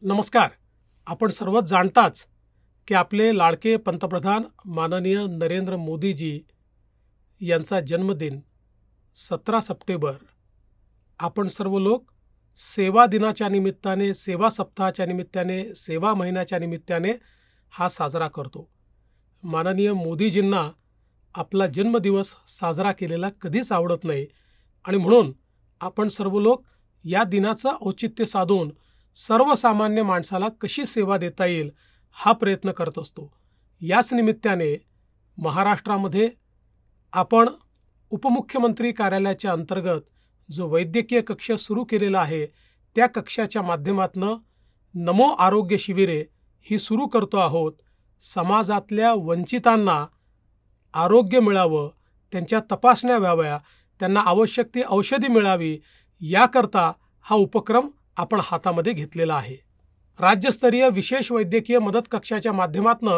नमस्कार. आपण सर्वच जाणताच की आपले लाडके पंतप्रधान माननीय नरेंद्र मोदीजी यांचा जन्मदिन 17 सप्टेंबर आपण सर्व लोक सेवा दिनाच्या निमित्ताने, सेवा सप्ताहाच्या निमित्ताने, सेवा महिन्याच्या निमित्ताने हा साजरा करतो. माननीय मोदीजींना आपला जन्मदिवस साजरा केलेला कधीच आवडत नाही आणि म्हणून आपण सर्व लोक या दिनाचं औचित्य साधून सर्वसामान्य माणसाला कशी सेवा देता येईल हा प्रयत्न करत असतो. याच निमित्ताने महाराष्ट्रामध्ये आपण उपमुख्यमंत्री कार्यालयाच्या अंतर्गत जो वैद्यकीय कक्ष सुरू केलेला आहे त्या कक्षाच्या माध्यमातून नमो आरोग्य शिबिरे ही सुरू करतो आहोत. समाजातल्या वंचितांना आरोग्य मिळावं, त्यांच्या तपासण्या व्हाव्या, त्यांना आवश्यक ती औषधी मिळावी याकरता हा उपक्रम आपण हातामध्ये घेतलेला आहे. राज्यस्तरीय विशेष वैद्यकीय मदत कक्षाच्या माध्यमातून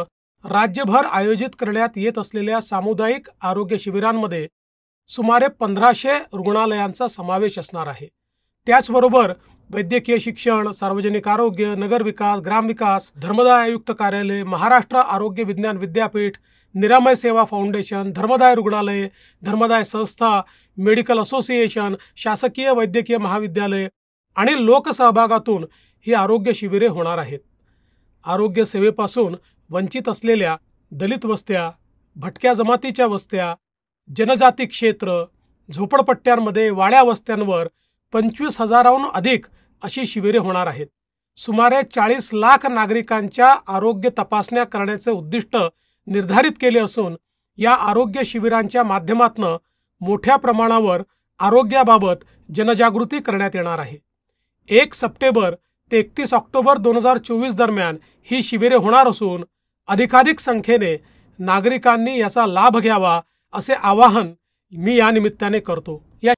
राज्यभर आयोजित करण्यात येत असलेल्या सामुदायिक आरोग्य शिबिरांमध्ये सुमारे 1500 रुग्णालयांचा समावेश असणार आहे. त्याचबरोबर वैद्यकीय शिक्षण, सार्वजनिक आरोग्य, नगरविकास, ग्रामविकास, धर्मदाय आयुक्त कार्यालय, महाराष्ट्र आरोग्य विज्ञान विद्यापीठ, निरामय सेवा फाउंडेशन, धर्मदाय रुग्णालय, धर्मदाय संस्था, मेडिकल असोसिएशन, शासकीय वैद्यकीय महाविद्यालय आणि लोकसहभागातून ही आरोग्य शिबिरे होणार आहेत. आरोग्य सेवेपासून वंचित असलेल्या दलित वस्त्या, भटक्या जमातीच्या वस्त्या, जनजाती क्षेत्र, झोपडपट्ट्यांमध्ये वाड्या वस्त्यांवर 25,000हून अधिक अशी शिबिरे होणार आहेत. सुमारे 40 लाख नागरिकांच्या आरोग्य तपासण्या करण्याचे उद्दिष्ट निर्धारित केले असून या आरोग्य शिबिरांच्या माध्यमातून मोठ्या प्रमाणावर आरोग्याबाबत जनजागृती करण्यात येणार आहे. 1 सप्टेंबर ते 31 ऑक्टोबर 2024 दरम्यान ही शिबिरे होणार असून अधिकाधिक संख्येने नागरिकांनी याचा लाभ घ्यावा असे आवाहन मी या निमित्ताने करतो.